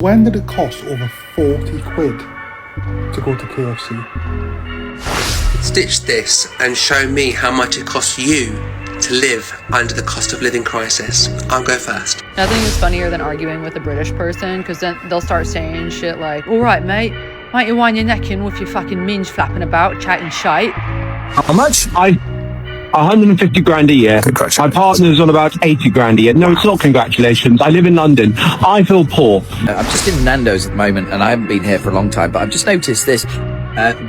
When did it cost over 40 quid to go to KFC? Stitch this and show me how much it costs you to live under the cost of living crisis. I'll go first. Nothing is funnier than arguing with a British person, because then they'll start saying shit like, all right, mate, might you wind your neck in with your fucking minge flapping about, chatting shite. How much? 150 grand a year. My partner's on about 80 grand a year. No, it's not congratulations. I live in London. I feel poor. I'm just in Nando's at the moment, and I haven't been here for a long time, but I've just noticed this.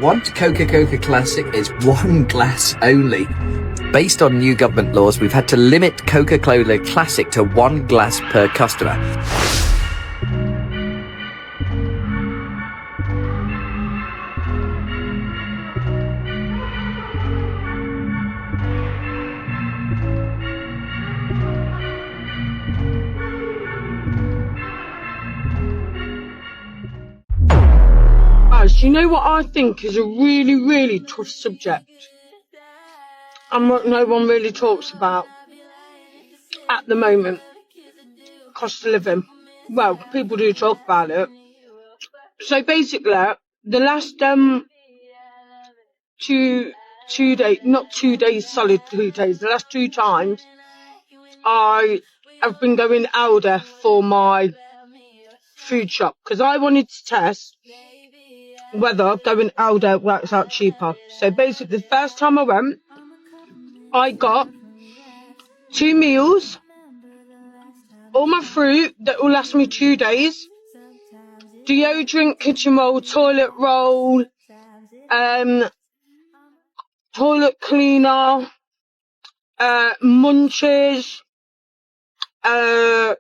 One Coca-Cola Classic is one glass only. Based on new government laws, we've had to limit Coca-Cola Classic to one glass per customer. You know what I think is a really, really tough subject, and what no one really talks about at the moment? Cost of living. Well, people do talk about it. So basically, the last 2 days, not 2 days, solid 2 days, the last 2 times, I have been going Aldi for my food shop, because I wanted to test whether going Aldi works out cheaper. So basically, the first time I went, I got 2 meals, all my fruit that will last me 2 days, deodorant, kitchen roll, toilet roll, toilet cleaner, munches, and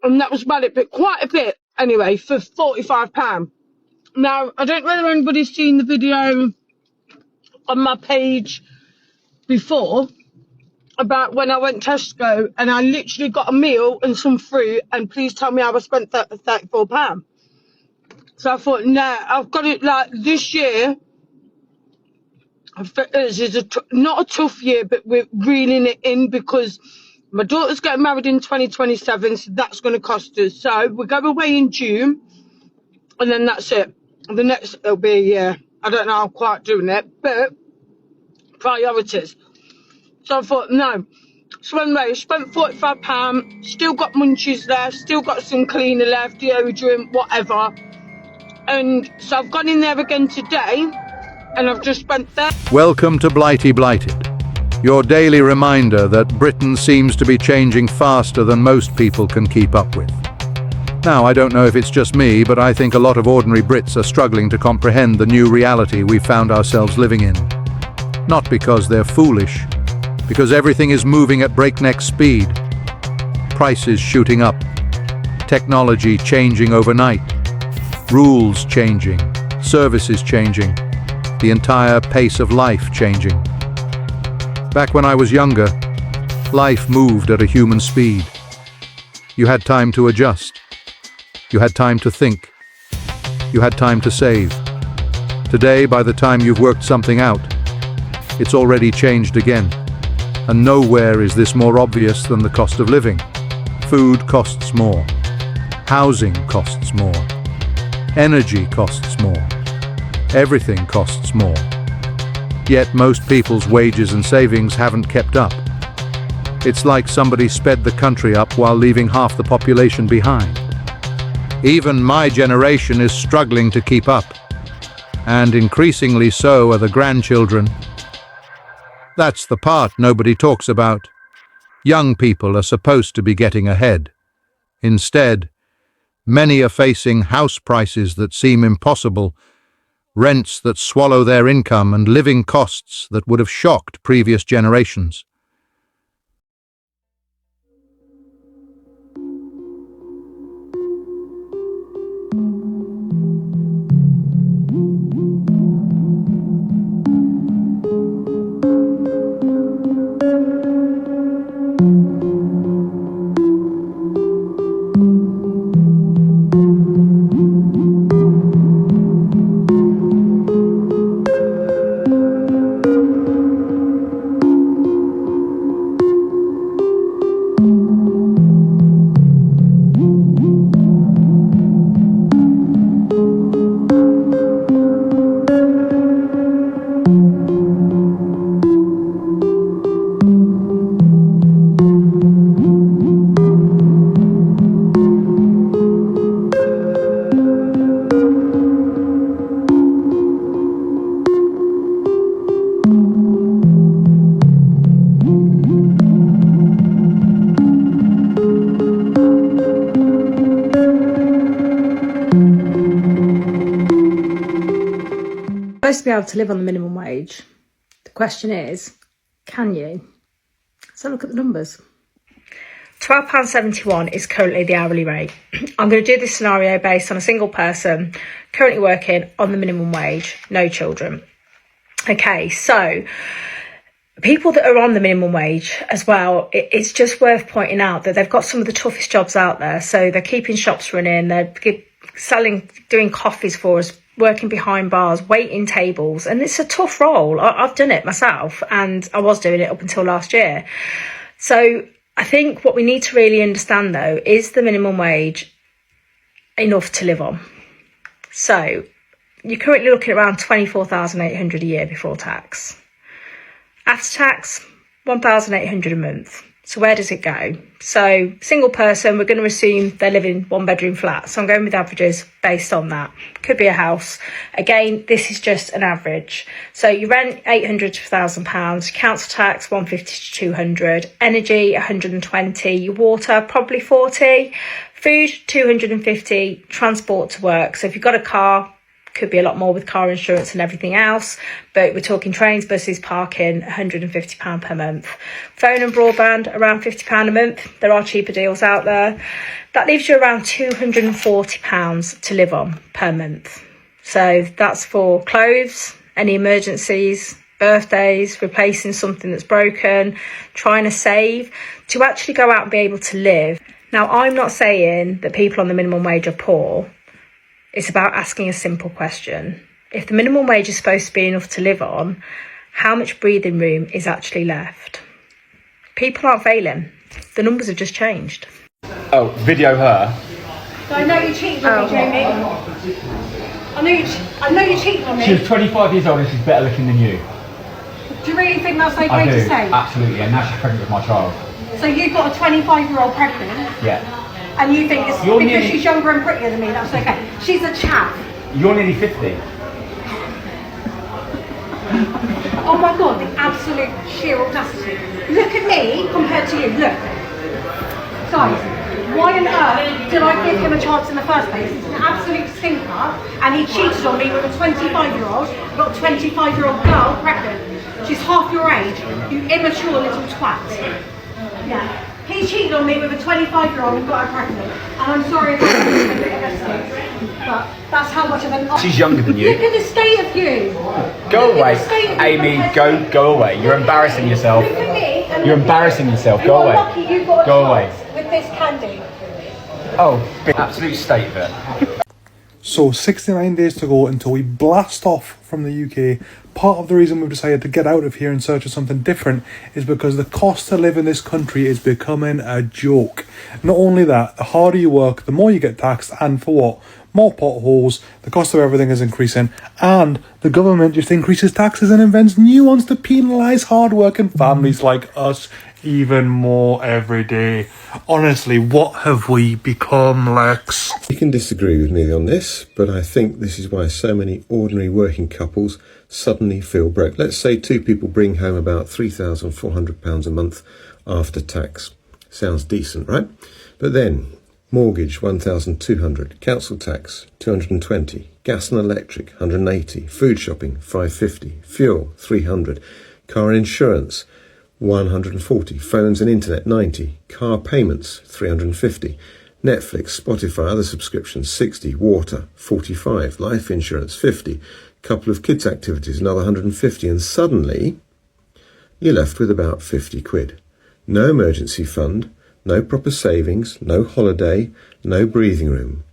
that was about it, but quite a bit anyway, for £45. Now, I don't know if anybody's seen the video on my page before about when I went Tesco and I literally got a meal and some fruit, and please tell me how I spent £34. So I thought, nah, I've got it. Like, this year, this is not a tough year, but we're reeling it in because my daughter's getting married in 2027, so that's going to cost us. So we go away in June, and then that's it. The next, it'll be a year. I don't know how I'm quite doing it, but priorities. So I thought, no. So anyway, spent £45, still got munchies left, still got some cleaner left, deodorant, whatever. And so I've gone in there again today, and I've just spent that. Welcome to Blighty Blighted, your daily reminder that Britain seems to be changing faster than most people can keep up with. Now, I don't know if it's just me, but I think a lot of ordinary Brits are struggling to comprehend the new reality we've found ourselves living in. Not because they're foolish, because everything is moving at breakneck speed. Prices shooting up, technology changing overnight, rules changing, services changing, the entire pace of life changing. Back when I was younger, life moved at a human speed. You had time to adjust. You had time to think. You had time to save. Today, by the time you've worked something out, it's already changed again. And nowhere is this more obvious than the cost of living. Food costs more. Housing costs more. Energy costs more. Everything costs more. Yet most people's wages and savings haven't kept up. It's like somebody sped the country up while leaving half the population behind. Even my generation is struggling to keep up, and increasingly so are the grandchildren. That's the part nobody talks about. Young people are supposed to be getting ahead. Instead, many are facing house prices that seem impossible, rents that swallow their income, and living costs that would have shocked previous generations. supposed to be able to live on the minimum wage. The question is, can you? So look at the numbers. £12.71 is currently the hourly rate. I'm going to do this scenario based on a single person currently working on the minimum wage, no children. Okay, so people that are on the minimum wage as well, it's just worth pointing out that they've got some of the toughest jobs out there. So they're keeping shops running, they're selling, doing coffees for us, working behind bars, waiting tables, and it's a tough role. I've done it myself, and I was doing it up until last year. So I think what we need to really understand, though, is the minimum wage enough to live on? So you're currently looking at around $24,800 a year before tax. After tax, $1,800 a month. So where does it go? So single person, we're going to assume they're living one bedroom flat. So I'm going with averages based on that. Could be a house. Again, this is just an average. So you rent £800 to £1,000, council tax 150 to 200, energy 120, your water probably 40, food 250, transport to work. So if you've got a car, could be a lot more with car insurance and everything else, but we're talking trains, buses, parking, £150 per month. Phone and broadband, around £50 a month. There are cheaper deals out there. That leaves you around £240 to live on per month. So that's for clothes, any emergencies, birthdays, replacing something that's broken, trying to save, to actually go out and be able to live. Now, I'm not saying that people on the minimum wage are poor. It's about asking a simple question. If the minimum wage is supposed to be enough to live on, how much breathing room is actually left? People aren't failing. The numbers have just changed. Oh, video her. So I know you cheated on me, Jamie. I know you cheated on me. She was 25 years old and she's better looking than you. Do you really think that's okay I do, to say? absolutely, and now she's pregnant with my child. So you've got a 25-year-old pregnant? Yeah. And you think it's because she's younger and prettier than me, that's okay. She's a chav. You're nearly 50. Oh my God, the absolute sheer audacity. Look at me compared to you, look. Guys, why on earth did I give him a chance in the first place? He's an absolute stinker, and he cheated on me with a 25-year-old, got a 25-year-old girl pregnant. She's half your age, you immature little twat. Yeah. He cheated on me with a 25-year-old and got her pregnant. And I'm sorry about that, but that's how much of an... She's younger than you. Look at the state of you. Go away. Amy, go away. You're embarrassing yourself. Look at me. And You're embarrassing yourself. Go away. Lucky you got a Go away. chance with this candy. Oh, absolute state of it. So 69 days to go until we blast off from the UK. Part of the reason we've decided to get out of here in search of something different is because the cost to live in this country is becoming a joke. Not only that, the harder you work, the more you get taxed, and for what? More potholes, the cost of everything is increasing, and the government just increases taxes and invents new ones to penalise hard-working families like us even more every day. Honestly, what have we become, Lex? You can disagree with me on this, but I think this is why so many ordinary working couples suddenly feel broke. Let's say two people bring home about £3,400 a month after tax. Sounds decent, right? But then, mortgage £1,200, council tax £220, gas and electric £180, food shopping £550, fuel £300, car insurance £140, phones and internet £90, car payments £350, Netflix, Spotify, other subscriptions £60, water £45, life insurance £50, couple of kids activities another £150, and suddenly you're left with about £50. No emergency fund, no proper savings, no holiday, no breathing room.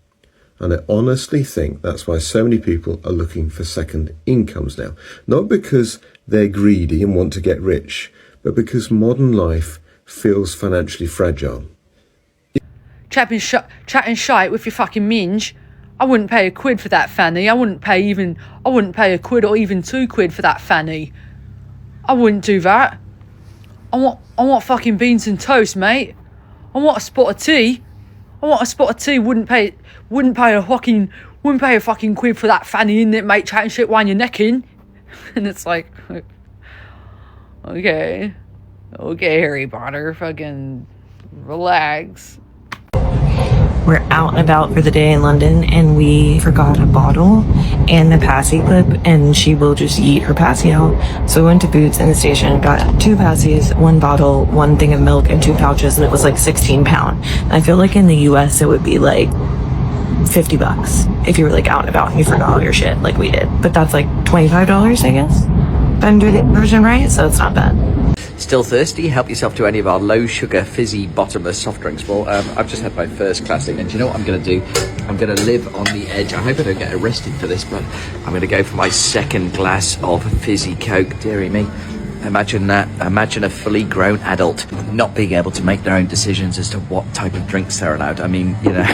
And I honestly think that's why so many people are looking for second incomes now. Not because they're greedy and want to get rich, but because modern life feels financially fragile. Chatting shite with your fucking minge. I wouldn't pay a quid for that fanny. I wouldn't pay a quid or even £2 for that fanny. I wouldn't do that. I want fucking beans and toast, mate. I want a spot of tea. Wouldn't pay a fucking quid for that fanny, innit, mate? Chatting shit while you're necking. And it's like, okay, Harry Potter, fucking relax. we're out and about for the day in London and we forgot a bottle and the passy clip, and she will just eat her passy out. So we went to Boots in the station, got 2 passies, 1 bottle, 1 thing of milk, and 2 pouches, and it was like £16. And I feel like in the US it would be like $50 if you were like out and about and you forgot all your shit like we did. But that's like $25, I guess, if I'm doing the version right, so it's not bad. Still thirsty? Help yourself to any of our low sugar, fizzy, bottomless soft drinks. Well, I've just had my first classic, and do you know what I'm going to do? I'm going to live on the edge. I hope I don't get arrested for this, but I'm going to go for my second glass of fizzy Coke. Dearie me. Imagine that. Imagine a fully grown adult not being able to make their own decisions as to what type of drinks they're allowed. I mean, you know,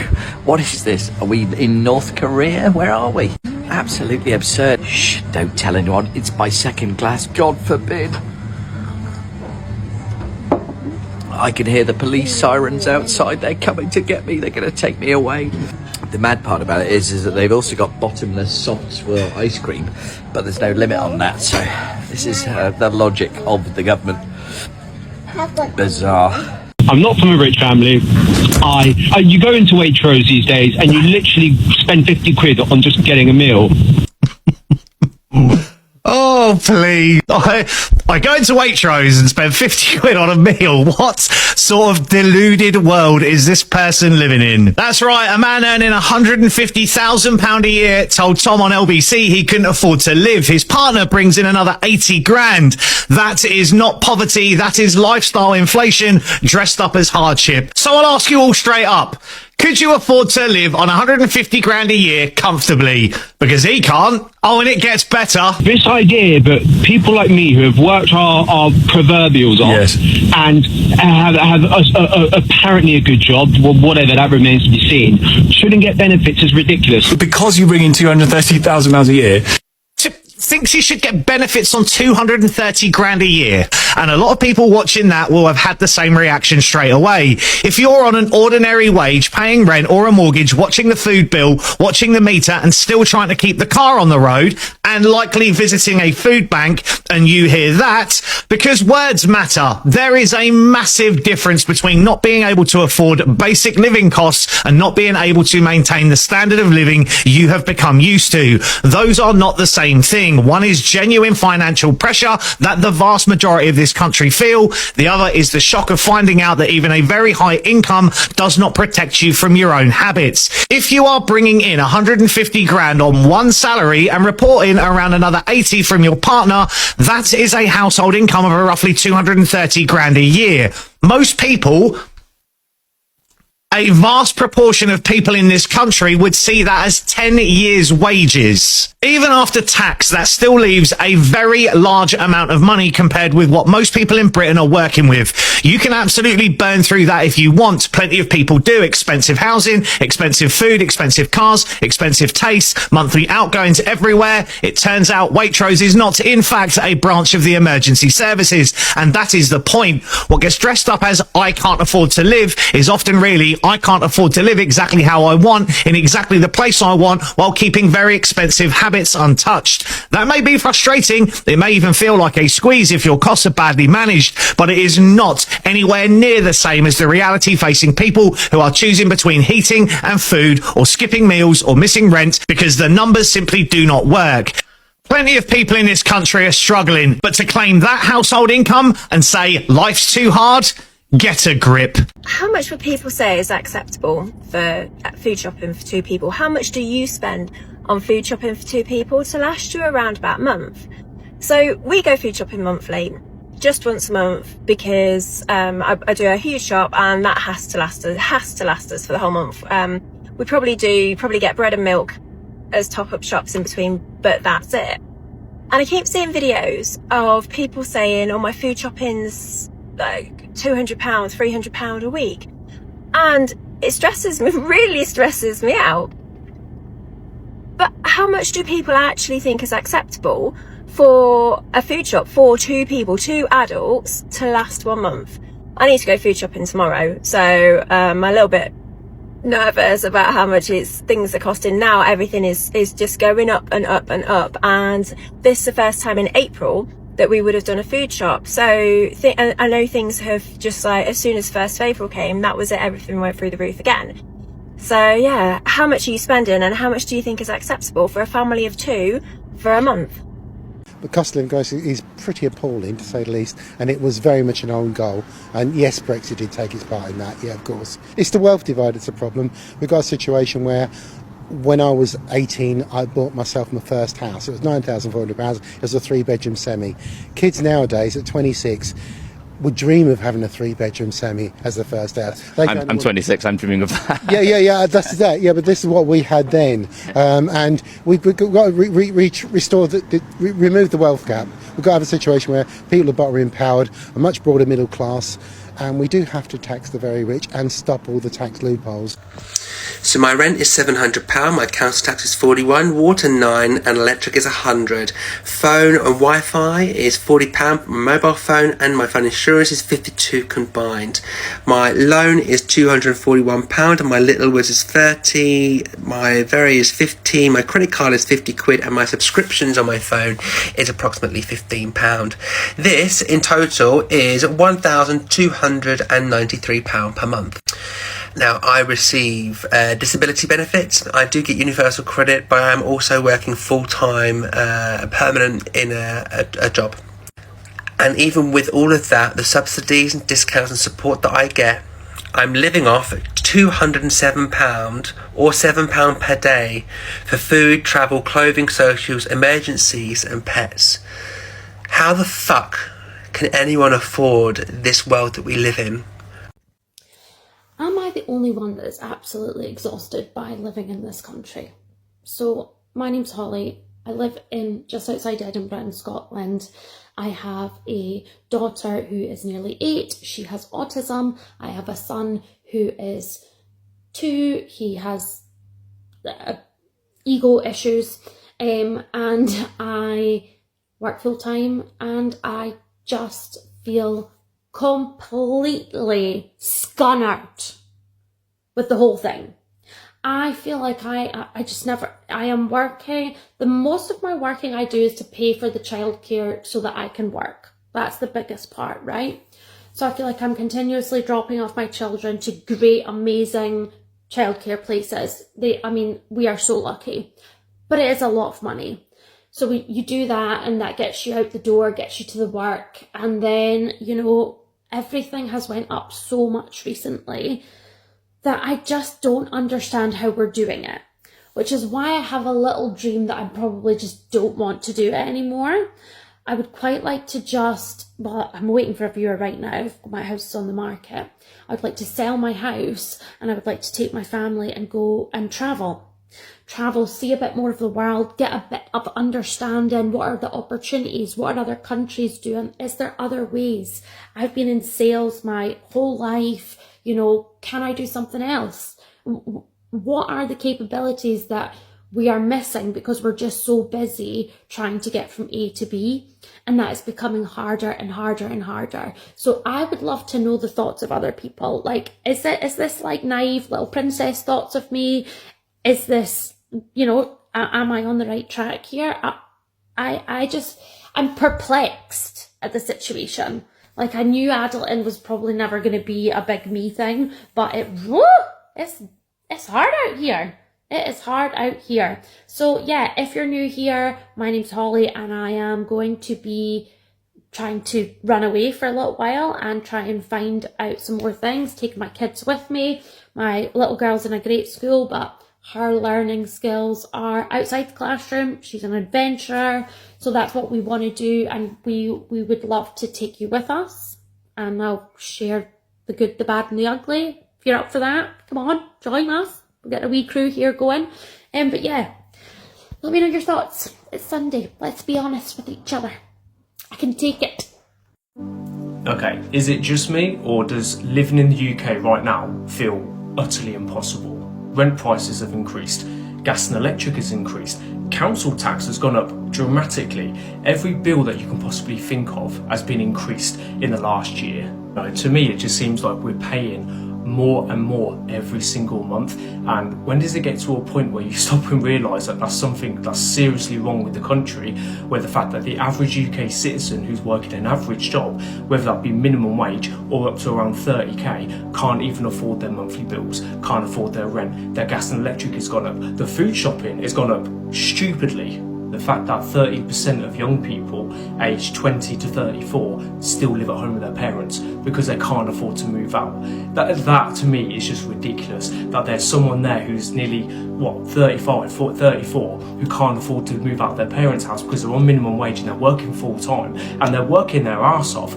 what is this? Are we in North Korea? Where are we? Absolutely absurd. Shh, don't tell anyone. It's my second glass. God forbid. I can hear the police sirens outside. They're coming to get me. They're going to take me away. The mad part about it is that they've also got bottomless soft swirl ice cream, but there's no limit on that. So this is the logic of the government. Bizarre. I'm not from a rich family. You go into Waitrose these days and you literally spend 50 quid on just getting a meal. Oh, please. I go into Waitrose and spend 50 quid on a meal. What sort of deluded world is this person living in? That's right, a man earning £150,000 a year told Tom on LBC he couldn't afford to live. His partner brings in another 80 grand. That is not poverty, that is lifestyle inflation dressed up as hardship. So I'll ask you all straight up. Could you afford to live on 150 grand a year comfortably? Because he can't. Oh, and it gets better. This idea that people like me who have worked our proverbials off, yes, and have apparently a good job, whatever that remains to be seen, shouldn't get benefits is ridiculous. Because you bring in £230,000 a year, thinks he should get benefits on 230 grand a year. And a lot of people watching that will have had the same reaction straight away. If you're on an ordinary wage, paying rent or a mortgage, watching the food bill, watching the meter, and still trying to keep the car on the road, and likely visiting a food bank, and you hear that, because words matter. There is a massive difference between not being able to afford basic living costs and not being able to maintain the standard of living you have become used to. Those are not the same thing. One is genuine financial pressure that the vast majority of this country feel. The other is the shock of finding out that even a very high income does not protect you from your own habits. If you are bringing in 150 grand on one salary and reporting around another 80 from your partner, that is a household income of roughly 230 grand a year. Most people, a vast proportion of people in this country, would see that as 10 years' wages. Even after tax, that still leaves a very large amount of money compared with what most people in Britain are working with. You can absolutely burn through that if you want. Plenty of people do. Expensive housing, expensive food, expensive cars, expensive tastes, monthly outgoings everywhere. It turns out Waitrose is not, in fact, a branch of the emergency services. And that is the point. What gets dressed up as I can't afford to live is often really I can't afford to live exactly how I want, in exactly the place I want, while keeping very expensive habits untouched. That may be frustrating. It may even feel like a squeeze if your costs are badly managed, but it is not anywhere near the same as the reality facing people who are choosing between heating and food, or skipping meals, or missing rent, because the numbers simply do not work. Plenty of people in this country are struggling, but to claim that household income and say life's too hard, get a grip. How much would people say is acceptable for food shopping for 2 people? How much do you spend on food shopping for 2 people to last you around about a month? So we go food shopping monthly, just once a month, because I do a huge shop and that has to last us for the whole month. We probably get bread and milk as top-up shops in between, but that's it. And I keep seeing videos of people saying, oh, my food shopping's like £200, £300 a week. And it really stresses me out. But how much do people actually think is acceptable for a food shop for 2 people, 2 adults, to last 1 month? I need to go food shopping tomorrow, so I'm a little bit nervous about how much things are costing now. Everything is just going up and up and up. And this is the first time in April that we would have done a food shop. So I know things have just, like, as soon as 1st of April came, that was it, everything went through the roof again. So yeah, how much are you spending and how much do you think is acceptable for a family of 2 for a month? The cost of living crisis is pretty appalling, to say the least, and it was very much an own goal. And yes, Brexit did take its part in that, yeah, of course. It's the wealth divide that's a problem. We've got a situation where when I was 18, I bought myself my first house. It was £9,400. It was a 3-bedroom semi. Kids nowadays at 26 would dream of having a 3-bedroom semi as the first house. I'm 26, I'm dreaming of that. Yeah, that's that. Yeah, but this is what we had then. And we've got to remove the wealth gap. We've got to have a situation where people are better empowered, a much broader middle class, and we do have to tax the very rich and stop all the tax loopholes. So my rent is £700, my council tax is £41, water £9 and electric is £100. Phone and Wi-Fi is £40, my mobile phone and my phone insurance is £52 combined. My loan is £241 and my little was is £30, my very is £15, my credit card is £50 and my subscriptions on my phone is approximately £15. This in total is £1,293 per month. Now, I receive disability benefits. I do get universal credit, but I am also working full-time, permanent in a job. And even with all of that, the subsidies and discounts and support that I get, I'm living off £207 or £7 per day for food, travel, clothing, socials, emergencies and pets. How the fuck can anyone afford this world that we live in? Am I the only one that is absolutely exhausted by living in this country? So, my name's Holly. I live in just outside Edinburgh in Scotland. I have a daughter who is nearly 8. She has autism. I have a son who is 2. He has ego issues. And I work full time and I just feel completely scunnered with the whole thing. I feel like I am working. The most of my working I do is to pay for the childcare so that I can work. That's the biggest part, right? So I feel like I'm continuously dropping off my children to great, amazing childcare places. We are so lucky, but it is a lot of money. So you do that and that gets you out the door, gets you to the work. And then, everything has went up so much recently that I just don't understand how we're doing it, which is why I have a little dream that I probably just don't want to do it anymore. I would quite like to I'm waiting for a viewer right now. My house is on the market. I'd like to sell my house and I would like to take my family and go and travel, see a bit more of the world, get a bit of understanding. What are the opportunities? What are other countries doing? Is there other ways? I've been in sales my whole life. Can I do something else? What are the capabilities that we are missing because we're just so busy trying to get from A to B? And that is becoming harder and harder and harder. So I would love to know the thoughts of other people. Like, is this like naive little princess thoughts of me? Is this, am I on the right track here? I'm perplexed at the situation. Like, I knew adulting was probably never going to be a big me thing, but it's hard out here. It is hard out here. So yeah, if you're new here, my name's Holly and I am going to be trying to run away for a little while and try and find out some more things, taking my kids with me. My little girl's in a great school, but her learning skills are outside the classroom. She's an adventurer. So that's what we want to do. And we would love to take you with us. And I'll share the good, the bad and the ugly. If you're up for that, come on, join us. We'll get a wee crew here going. But yeah, let me know your thoughts. It's Sunday. Let's be honest with each other. I can take it. Okay, is it just me, or does living in the UK right now feel utterly impossible? Rent prices have increased, gas and electric has increased, council tax has gone up dramatically. Every bill that you can possibly think of has been increased in the last year. To me, it just seems like we're paying more and more every single month. And when does it get to a point where you stop and realise that that's something that's seriously wrong with the country, where the fact that the average UK citizen who's working an average job, whether that be minimum wage or up to around 30k, can't even afford their monthly bills, can't afford their rent, their gas and electric has gone up, the food shopping has gone up stupidly. The fact that 30% of young people aged 20 to 34 still live at home with their parents because they can't afford to move out. That to me is just ridiculous. That there's someone there who's nearly, 34, who can't afford to move out of their parents' house because they're on minimum wage and they're working full time. And they're working their arse off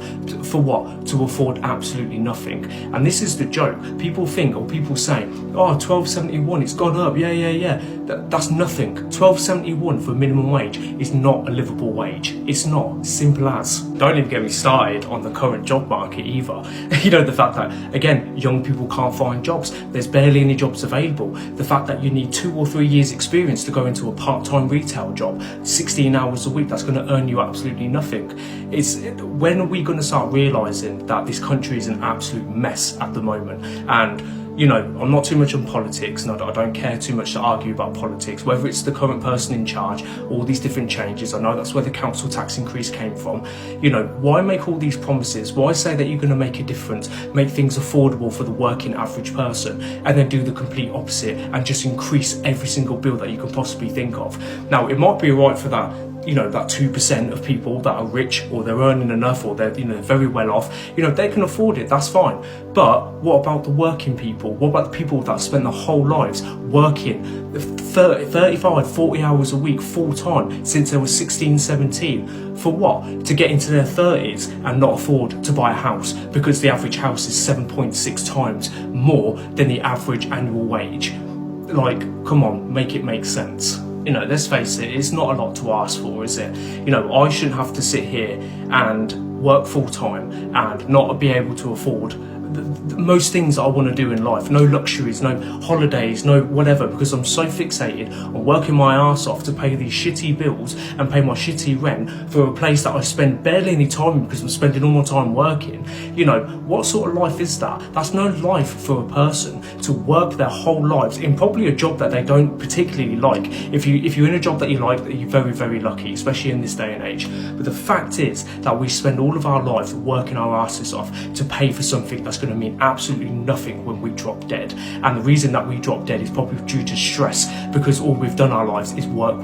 for what? To afford absolutely nothing. And this is the joke. People think, or people say, oh, 12.71, it's gone up, yeah. That's nothing. 12.71 for minimum wage is not a livable wage. It's not. Simple as. Don't even get me started on the current job market either. You know, the fact that, again, young people can't find jobs. There's barely any jobs available. The fact that you need 2 or 3 years experience to go into a part-time retail job, 16 hours a week, that's going to earn you absolutely nothing. When are we going to start realising that this country is an absolute mess at the moment? And you know, I'm not too much on politics, and I don't care too much to argue about politics, whether it's the current person in charge, all these different changes. I know that's where the council tax increase came from. You know, why make all these promises? Why say that you're going to make a difference, make things affordable for the working average person, and then do the complete opposite and just increase every single bill that you can possibly think of? Now, it might be right for that, you know, that 2% of people that are rich, or they're earning enough, or they're, you know, very well off, you know, they can afford it, that's fine. But what about the working people? What about the people that spend their whole lives working 35, 40 hours a week full time since they were 16, 17? For what? To get into their 30s and not afford to buy a house because the average house is 7.6 times more than the average annual wage. Like, come on, make it make sense. You know, let's face it, it's not a lot to ask for, is it? You know, I shouldn't have to sit here and work full time and not be able to afford most things I want to do in life. No luxuries, no holidays, no whatever, because I'm so fixated on working my arse off to pay these shitty bills and pay my shitty rent for a place that I spend barely any time in because I'm spending all my time working. You know, what sort of life is that? That's no life for a person to work their whole lives in probably a job that they don't particularly like. If you're in a job that you like, you're very, very lucky, especially in this day and age. But the fact is that we spend all of our life working our asses off to pay for something that's going to mean absolutely nothing when we drop dead. And the reason that we drop dead is probably due to stress, because all we've done our lives is work.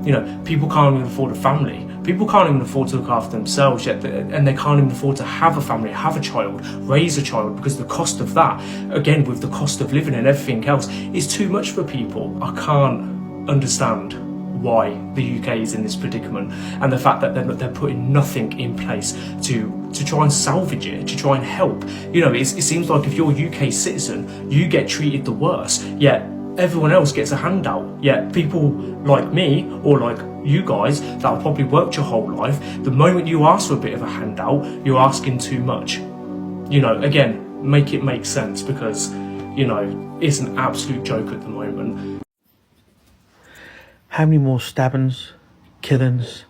You know, people can't even afford a family. People can't even afford to look after themselves yet, and they can't even afford to have a family, have a child, raise a child, because the cost of that, again with the cost of living and everything else, is too much for people. I can't understand why the UK is in this predicament, and the fact that they're putting nothing in place to try and salvage it, to try and help. You know, it seems like if you're a UK citizen, you get treated the worst, yet everyone else gets a handout. Yet people like me, or like you guys that have probably worked your whole life, the moment you ask for a bit of a handout, you're asking too much. You know, again, make it make sense, because, you know, it's an absolute joke at the moment. How many more stabbings, killings,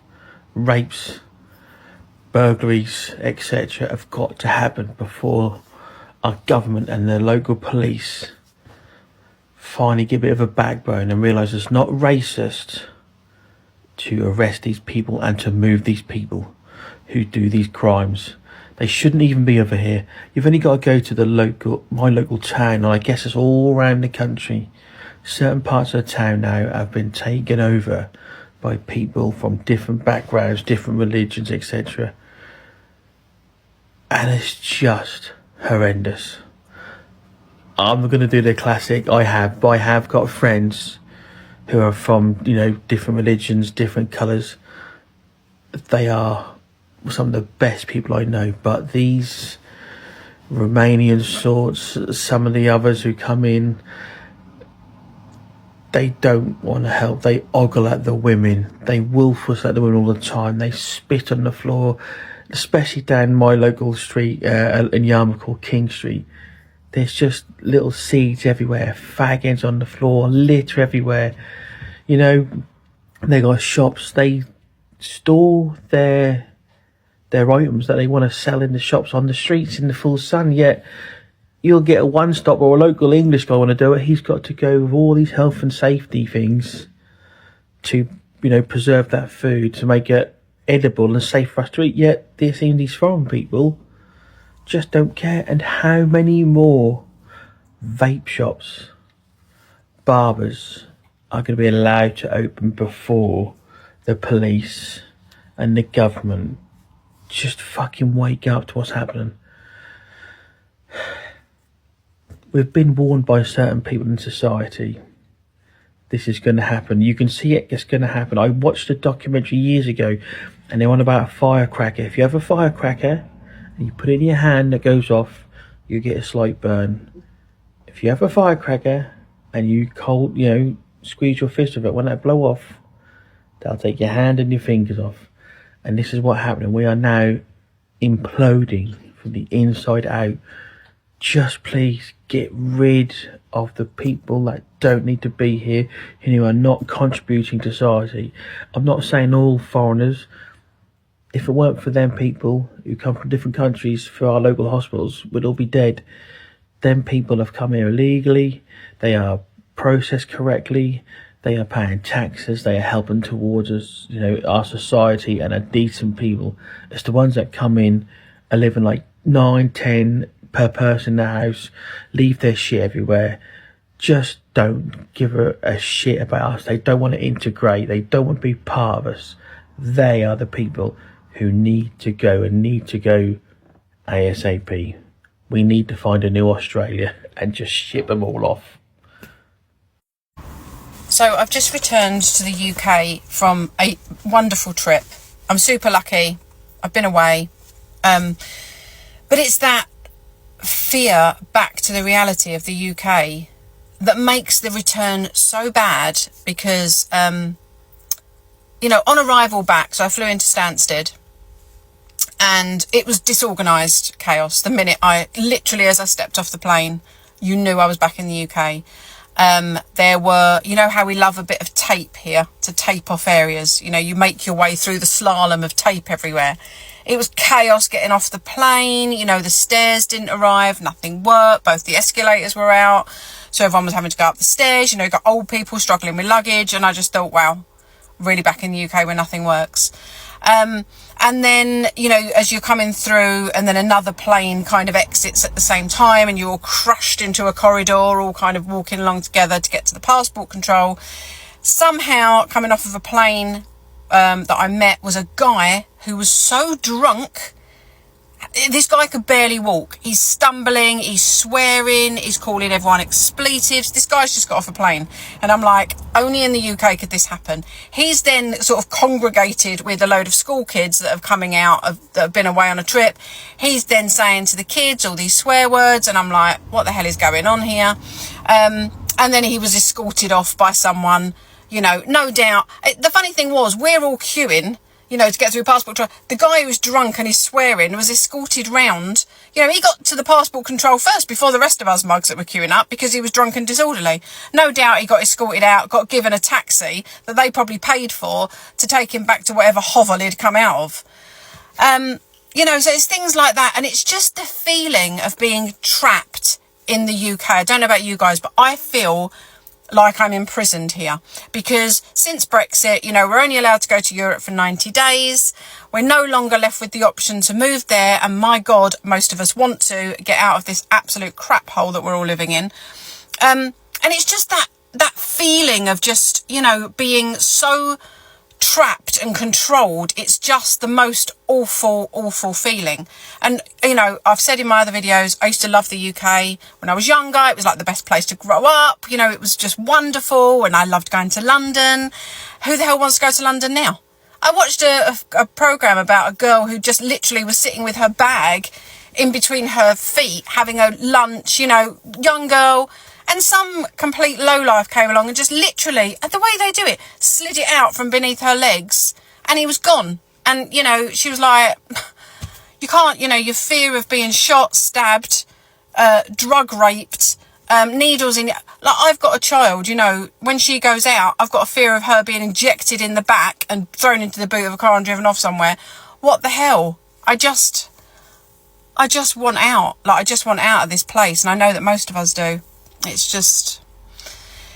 rapes, burglaries, etc. have got to happen before our government and the local police finally give a bit of a backbone and realise it's not racist to arrest these people and to move these people who do these crimes? They shouldn't even be over here. You've only got to go to my local town, and I guess it's all around the country. Certain parts of the town now have been taken over by people from different backgrounds, different religions, etc. And it's just horrendous. I'm not going to do the classic but I have got friends who are from, you know, different religions, different colours. They are some of the best people I know, but these Romanian sorts, some of the others who come in, they don't want to help. They ogle at the women. They wolf at the women all the time. They spit on the floor, especially down my local street in Yarmouth called King Street. There's just little seeds everywhere, faggots on the floor, litter everywhere. You know, they got shops. They store their items that they want to sell in the shops on the streets in the full sun. Yet you'll get a one-stop or a local English guy want to do it. He's got to go with all these health and safety things to, preserve that food, to make it edible and safe for us to eat. Yet these foreign people just don't care. And how many more vape shops, barbers are going to be allowed to open before the police and the government just fucking wake up to what's happening? We've been warned by certain people in society this is going to happen. You can see it's going to happen. I watched a documentary years ago and they're on about a firecracker. If you have a firecracker and you put it in your hand that goes off, you get a slight burn. If you have a firecracker and you squeeze your fist with it, when that blow off, they'll take your hand and your fingers off. And this is what happened. We are now imploding from the inside out. Just please get rid of the people that don't need to be here and who are not contributing to society. I'm not saying all foreigners. If it weren't for them people who come from different countries for our local hospitals, we'd all be dead. Them people have come here illegally. They are processed correctly. They are paying taxes. They are helping towards us, our society, and are decent people. It's the ones that come in are living like 9, 10 per person in the house, leave their shit everywhere, just don't give a shit about us. They don't want to integrate. They don't want to be part of us. They are the people who need to go ASAP. We need to find a new Australia and just ship them all off. So I've just returned to the UK from a wonderful trip. I'm super lucky. I've been away. But it's that fear back to the reality of the UK that makes the return so bad because, on arrival back, so I flew into Stansted and it was disorganised chaos. The minute as I stepped off the plane, you knew I was back in the UK. There were, how we love a bit of tape here to tape off areas. You make your way through the slalom of tape everywhere. It was chaos getting off the plane. The stairs didn't arrive. Nothing worked. Both the escalators were out. So everyone was having to go up the stairs. You got old people struggling with luggage. And I just thought, wow, really back in the UK where nothing works. And then, as you're coming through and then another plane kind of exits at the same time and you're all crushed into a corridor, all kind of walking along together to get to the passport control. Somehow coming off of a plane that I met was a guy who was so drunk. This guy could barely walk. He's stumbling, he's swearing, he's calling everyone expletives. This guy's just got off a plane. And I'm like, only in the UK could this happen. He's then sort of congregated with a load of school kids that have coming out, that have been away on a trip. He's then saying to the kids all these swear words. And I'm like, what the hell is going on here? And then he was escorted off by someone, no doubt. The funny thing was, we're all queuing, to get through passport control. The guy who was drunk and he's swearing was escorted round. He got to the passport control first before the rest of us mugs that were queuing up because he was drunk and disorderly. No doubt he got escorted out, got given a taxi that they probably paid for to take him back to whatever hovel he'd come out of. So it's things like that. And it's just the feeling of being trapped in the UK. I don't know about you guys, but I feel like I'm imprisoned here because since Brexit, we're only allowed to go to Europe for 90 days. We're no longer left with the option to move there. And my God, most of us want to get out of this absolute crap hole that we're all living in. And it's just that feeling of just, being so trapped and controlled. It's just the most awful feeling. And I've said in my other videos, I used to love the UK when I was younger. It was like the best place to grow up. It was just wonderful, and I loved going to London. Who the hell wants to go to London now? I watched a program about a girl who just literally was sitting with her bag in between her feet having a lunch, young girl. And some complete lowlife came along and just literally, the way they do it, slid it out from beneath her legs and he was gone. And, she was like, you can't, your fear of being shot, stabbed, drug raped, needles in... Like, I've got a child, when she goes out, I've got a fear of her being injected in the back and thrown into the boot of a car and driven off somewhere. What the hell? I just want out. Like, I just want out of this place. And I know that most of us do. It's just,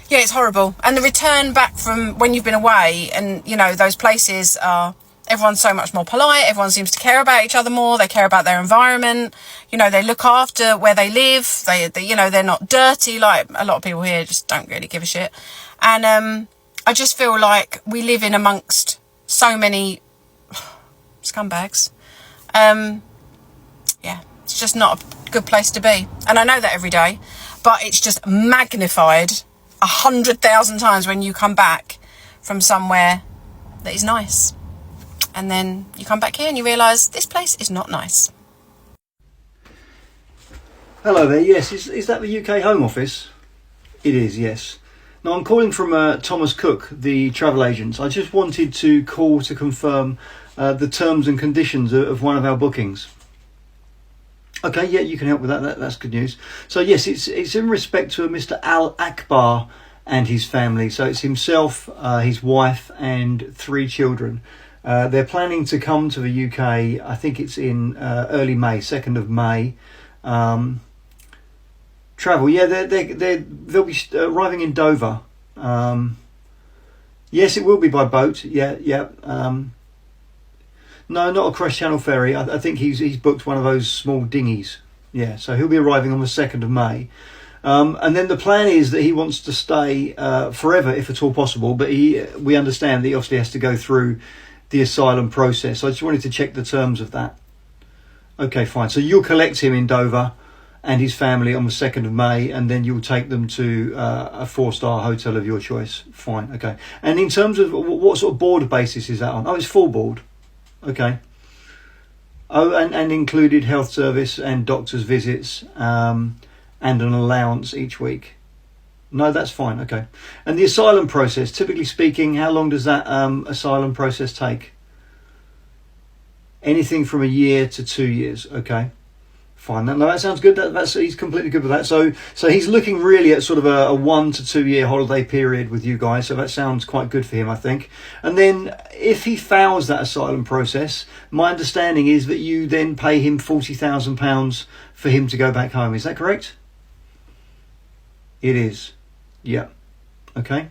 yeah, it's horrible. And the return back from when you've been away and, you know, those places are, everyone's so much more polite. Everyone seems to care about each other more. They care about their environment. You know, they look after where they live. They you know, they're not dirty. Like, a lot of people here just don't really give a shit. And I just feel like we live in amongst so many scumbags. Yeah, it's just not a good place to be. And I know that every day, but it's just magnified 100,000 times when you come back from somewhere that is nice. And then you come back here and you realise this place is not nice. Hello there, yes, is that the UK Home Office? It is, yes. Now I'm calling from Thomas Cook, the travel agent. I just wanted to call to confirm the terms and conditions of one of our bookings. Okay, yeah, you can help with that. That's good news. So yes, it's in respect to a Mr. Al Akbar and his family. So it's himself, his wife, and 3 children. They're planning to come to the UK. I think it's in early May, 2nd of May. Travel, yeah, they'll be arriving in Dover. Yes, it will be by boat. Yeah. No, not a cross channel ferry. I think he's booked one of those small dinghies. Yeah, so he'll be arriving on the 2nd of May. And then the plan is that he wants to stay forever, if at all possible. But we understand that he obviously has to go through the asylum process. So I just wanted to check the terms of that. Okay, fine. So you'll collect him in Dover and his family on the 2nd of May, and then you'll take them to a 4-star hotel of your choice. Fine, okay. And in terms of what sort of board basis is that on? Oh, it's full board. Okay. Oh, and included health service and doctor's visits and an allowance each week. No, that's fine. Okay. And the asylum process, typically speaking, how long does that asylum process take? Anything from a year to 2 years. Okay. Fine. No, that sounds good. He's completely good with that. So he's looking really at sort of a 1 to 2 year holiday period with you guys. So that sounds quite good for him, I think. And then if he fails that asylum process, my understanding is that you then pay him £40,000 for him to go back home. Is that correct? It is. Yeah. Okay.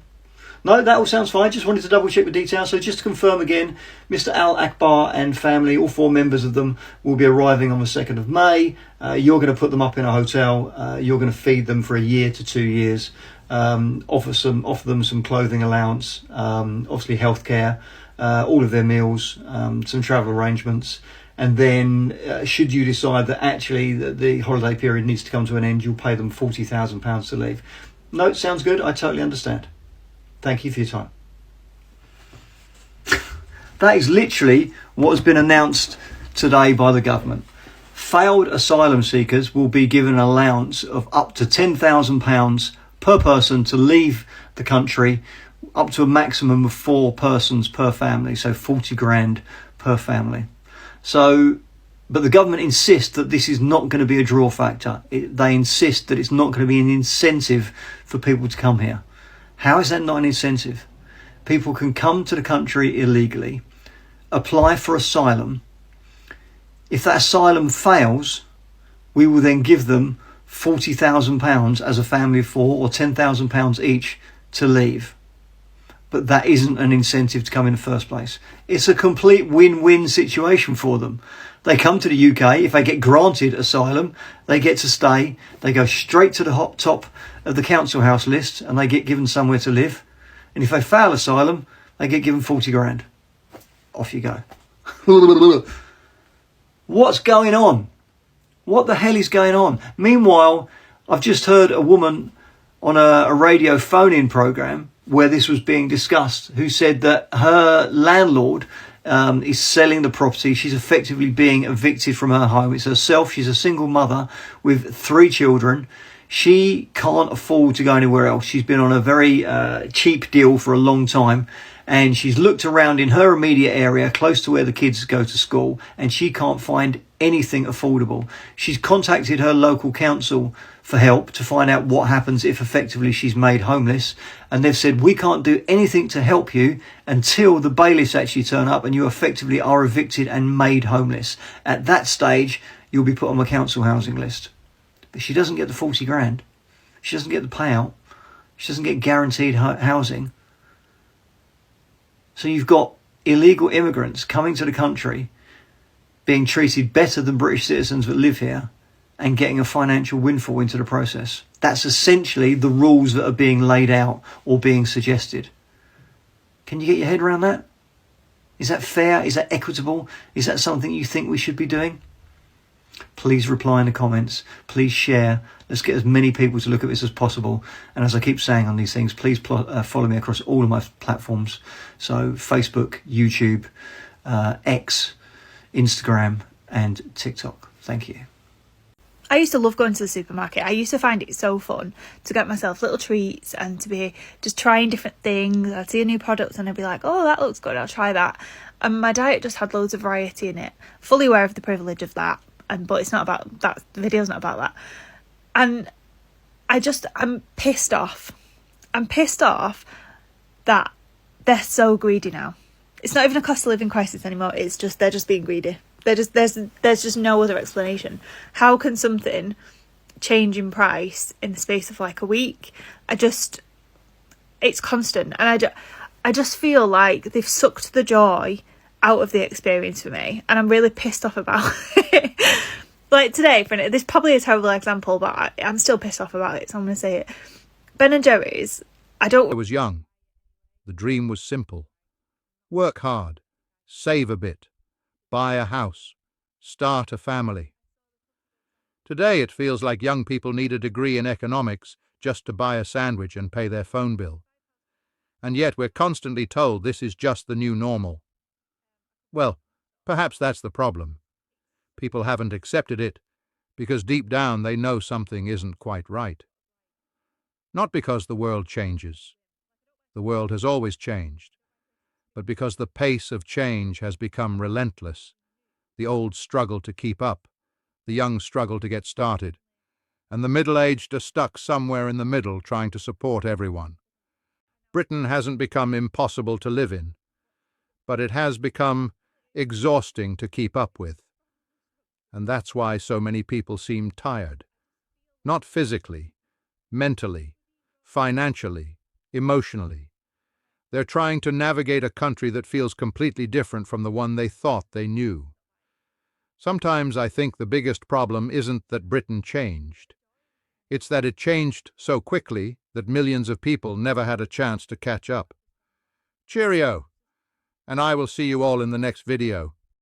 No, that all sounds fine. Just wanted to double check the details. So just to confirm again, Mr. Al Akbar and family, all 4 members of them, will be arriving on the 2nd of May. You're going to put them up in a hotel. You're going to feed them for a year to 2 years. Offer them some clothing allowance, obviously healthcare, all of their meals, some travel arrangements. And then should you decide that actually the holiday period needs to come to an end, you'll pay them £40,000 to leave. No, sounds good. I totally understand. Thank you for your time. That is literally what has been announced today by the government. Failed asylum seekers will be given an allowance of up to £10,000 per person to leave the country, up to a maximum of 4 persons per family, so 40 grand per family. So, but the government insists that this is not going to be a draw factor. They insist that it's not going to be an incentive for people to come here. How is that not an incentive? People can come to the country illegally, apply for asylum. If that asylum fails, we will then give them £40,000 as a family of 4 or £10,000 each to leave. But that isn't an incentive to come in the first place. It's a complete win-win situation for them. They come to the UK, if they get granted asylum, they get to stay, they go straight to the hot top of the council house list and they get given somewhere to live. And if they fail asylum, they get given 40 grand. Off you go. What's going on? What the hell is going on? Meanwhile, I've just heard a woman on a radio phone-in program where this was being discussed who said that her landlord is selling the property. She's effectively being evicted from her home. It's herself. She's a single mother with 3 children. She can't afford to go anywhere else. She's been on a very cheap deal for a long time. And she's looked around in her immediate area, close to where the kids go to school, and she can't find anything affordable. She's contacted her local council for help to find out what happens if effectively she's made homeless. And they've said, we can't do anything to help you until the bailiffs actually turn up and you effectively are evicted and made homeless. At that stage, you'll be put on the council housing list. But she doesn't get the 40 grand. She doesn't get the payout. She doesn't get guaranteed housing. So you've got illegal immigrants coming to the country, being treated better than British citizens that live here, and getting a financial windfall into the process. That's essentially the rules that are being laid out or being suggested. Can you get your head around that? Is that fair? Is that equitable? Is that something you think we should be doing? Please reply in the comments. Please share. Let's get as many people to look at this as possible. And as I keep saying on these things, please follow me across all of my platforms. So Facebook, YouTube, X, Instagram, and TikTok. Thank you. I used to love going to the supermarket. I used to find it so fun to get myself little treats and to be just trying different things. I'd see a new product and I'd be like, oh, that looks good, I'll try that. And my diet just had loads of variety in it. Fully aware of the privilege of that. But it's not about that. The video's not about that. And I'm pissed off. I'm pissed off that they're so greedy now. It's not even a cost of living crisis anymore. It's just, they're just being greedy. There's just no other explanation. How can something change in price in the space of like a week? It's constant. And I just feel like they've sucked the joy out of the experience for me. And I'm really pissed off about it. Like today, this is probably a terrible example, but I'm still pissed off about it, so I'm going to say it. Ben and Jerry's, I was young. The dream was simple. Work hard, save a bit, buy a house, start a family. Today it feels like young people need a degree in economics just to buy a sandwich and pay their phone bill. And yet we're constantly told this is just the new normal. Well, perhaps that's the problem. People haven't accepted it because deep down they know something isn't quite right. Not because the world changes. The world has always changed. But because the pace of change has become relentless. The old struggle to keep up, the young struggle to get started, and the middle-aged are stuck somewhere in the middle trying to support everyone. Britain hasn't become impossible to live in, but it has become exhausting to keep up with. And that's why so many people seem tired. Not physically, mentally, financially, emotionally. They're trying to navigate a country that feels completely different from the one they thought they knew. Sometimes I think the biggest problem isn't that Britain changed. It's that it changed so quickly that millions of people never had a chance to catch up. Cheerio, and I will see you all in the next video.